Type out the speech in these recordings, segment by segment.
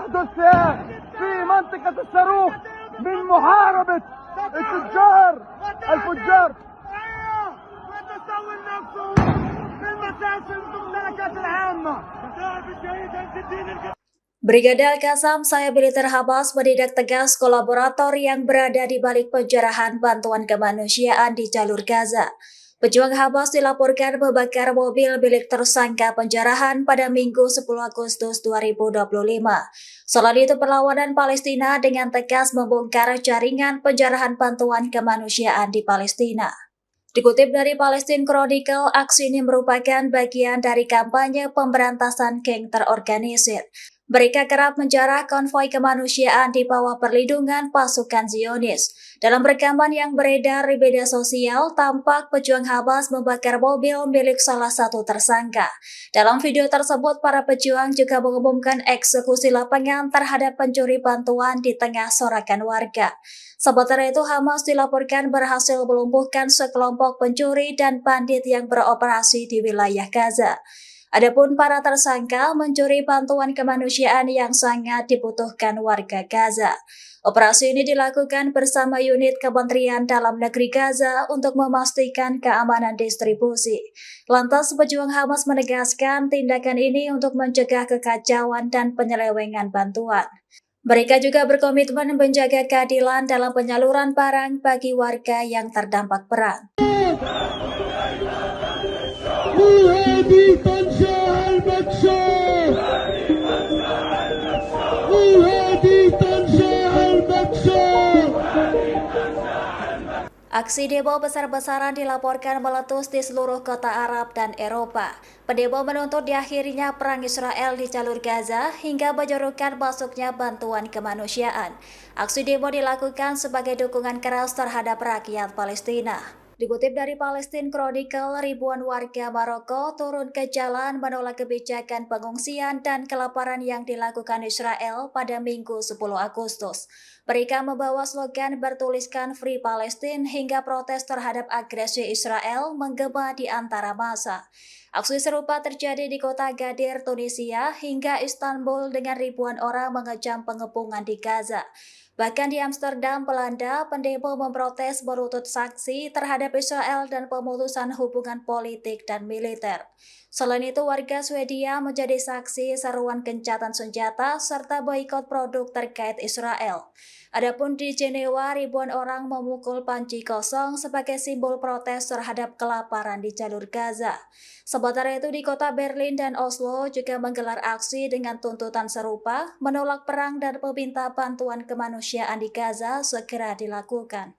يحدث في منطقة الصاروخ من محاربة الفجار وتسول نفسه من مساجد المملكة العامة. Brigade Al-Qassam, saya militer Hamas menindak tegas kolaborator yang berada di balik penjarahan bantuan kemanusiaan di jalur Gaza. Pejuang Hamas dilaporkan membakar mobil milik tersangka penjarahan pada Minggu 10 Agustus 2025. Selain itu, perlawanan Palestina dengan tegas membongkar jaringan penjarahan bantuan kemanusiaan di Palestina. Dikutip dari Palestine Chronicle, aksi ini merupakan bagian dari kampanye pemberantasan geng terorganisir. Mereka kerap menjarah konvoi kemanusiaan di bawah perlindungan pasukan Zionis. Dalam rekaman yang beredar di media sosial, tampak pejuang Hamas membakar mobil milik salah satu tersangka. Dalam video tersebut, para pejuang juga mengumumkan eksekusi lapangan terhadap pencuri bantuan di tengah sorakan warga. Sementara itu, Hamas dilaporkan berhasil melumpuhkan sekelompok pencuri dan bandit yang beroperasi di wilayah Gaza. Adapun para tersangka mencuri bantuan kemanusiaan yang sangat dibutuhkan warga Gaza. Operasi ini dilakukan bersama unit Kementerian Dalam Negeri Gaza untuk memastikan keamanan distribusi. Lantas, pejuang Hamas menegaskan tindakan ini untuk mencegah kekacauan dan penyelewengan bantuan. Mereka juga berkomitmen menjaga keadilan dalam penyaluran barang bagi warga yang terdampak perang. Aksi demo besar-besaran dilaporkan meletus di seluruh kota Arab dan Eropa. Pendemo menuntut diakhirinya perang Israel di jalur Gaza hingga menyerukan masuknya bantuan kemanusiaan. Aksi demo dilakukan sebagai dukungan keras terhadap rakyat Palestina. Dikutip dari Palestine Chronicle, ribuan warga Maroko turun ke jalan menolak kebijakan pengungsian dan kelaparan yang dilakukan Israel pada Minggu 10 Agustus. Mereka membawa slogan bertuliskan Free Palestine hingga protes terhadap agresi Israel menggema di antara massa. Aksi serupa terjadi di kota Gadir, Tunisia, hingga Istanbul dengan ribuan orang mengecam pengepungan di Gaza. Bahkan di Amsterdam, Belanda, pendemo memprotes berlutut saksi terhadap Israel dan pemutusan hubungan politik dan militer. Selain itu, warga Swedia menjadi saksi seruan gencatan senjata serta boikot produk terkait Israel. Adapun di Jenewa, ribuan orang memukul panci kosong sebagai simbol protes terhadap kelaparan di jalur Gaza. Sementara itu, di kota Berlin dan Oslo juga menggelar aksi dengan tuntutan serupa, menolak perang dan meminta bantuan kemanusiaan di Gaza segera dilakukan.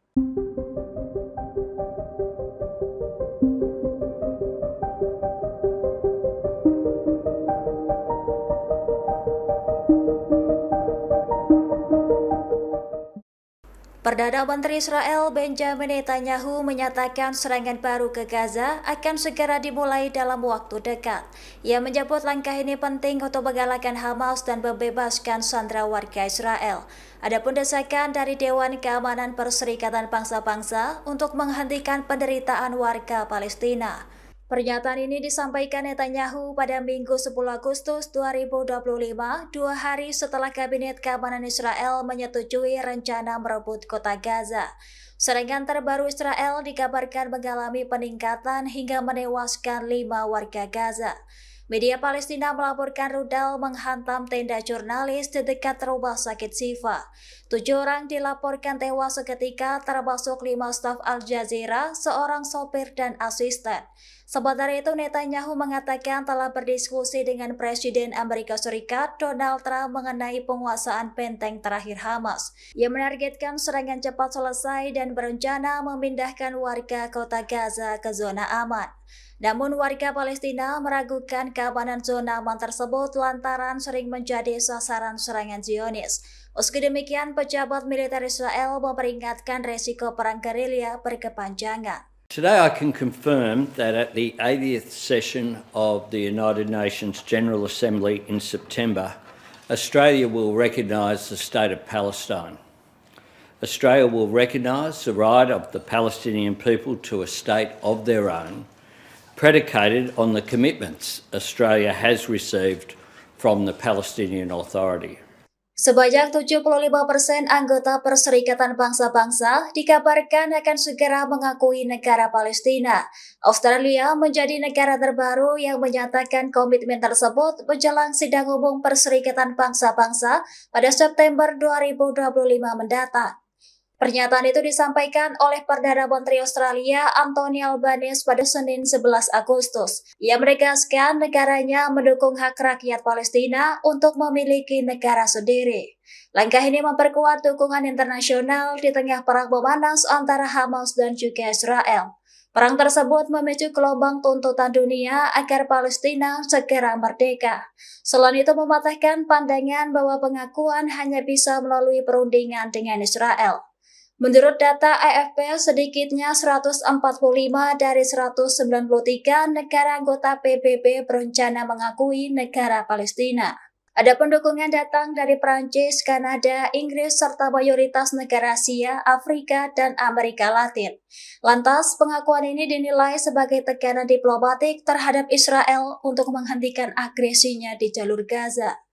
Perdana Menteri Israel Benjamin Netanyahu menyatakan serangan baru ke Gaza akan segera dimulai dalam waktu dekat. Ia menyebut langkah ini penting untuk mengalahkan Hamas dan membebaskan sandera warga Israel. Adapun desakan dari Dewan Keamanan Perserikatan Bangsa-Bangsa untuk menghentikan penderitaan warga Palestina. Pernyataan ini disampaikan Netanyahu pada Minggu 10 Agustus 2025, 2 hari setelah Kabinet Keamanan Israel menyetujui rencana merebut kota Gaza. Serangan terbaru Israel dikabarkan mengalami peningkatan hingga menewaskan 5 warga Gaza. Media Palestina melaporkan rudal menghantam tenda jurnalis di dekat rumah sakit Sifa. 7 orang dilaporkan tewas seketika, termasuk 5 staf Al Jazeera, seorang sopir dan asisten. Sementara itu, Netanyahu mengatakan telah berdiskusi dengan Presiden Amerika Serikat Donald Trump mengenai penguasaan benteng terakhir Hamas. Ia menargetkan serangan cepat selesai dan berencana memindahkan warga kota Gaza ke zona aman. Namun warga Palestina meragukan keamanan zona aman tersebut lantaran sering menjadi sasaran serangan Zionis. Meski demikian, pejabat militer Israel memperingatkan resiko perang gerilya berkepanjangan. Today I can confirm that at the 80th session of the United Nations General Assembly in September, Australia will recognise the state of Palestine. Australia will recognise the right of the Palestinian people to a state of their own, predicated on the commitments Australia has received from the Palestinian Authority. Sebanyak 75% anggota Perserikatan Bangsa-Bangsa dikabarkan akan segera mengakui negara Palestina. Australia menjadi negara terbaru yang menyatakan komitmen tersebut menjelang sidang umum Perserikatan Bangsa-Bangsa pada September 2025 mendatang. Pernyataan itu disampaikan oleh Perdana Menteri Australia Anthony Albanese pada Senin 11 Agustus. Ia menegaskan negaranya mendukung hak rakyat Palestina untuk memiliki negara sendiri. Langkah ini memperkuat dukungan internasional di tengah perang memanas antara Hamas dan juga Israel. Perang tersebut memicu gelombang tuntutan dunia agar Palestina segera merdeka. Selain itu mematahkan pandangan bahwa pengakuan hanya bisa melalui perundingan dengan Israel. Menurut data AFP, sedikitnya 145 dari 193 negara anggota PBB berencana mengakui negara Palestina. Adapun dukungan datang dari Prancis, Kanada, Inggris, serta mayoritas negara Asia, Afrika, dan Amerika Latin. Lantas, pengakuan ini dinilai sebagai tekanan diplomatik terhadap Israel untuk menghentikan agresinya di jalur Gaza.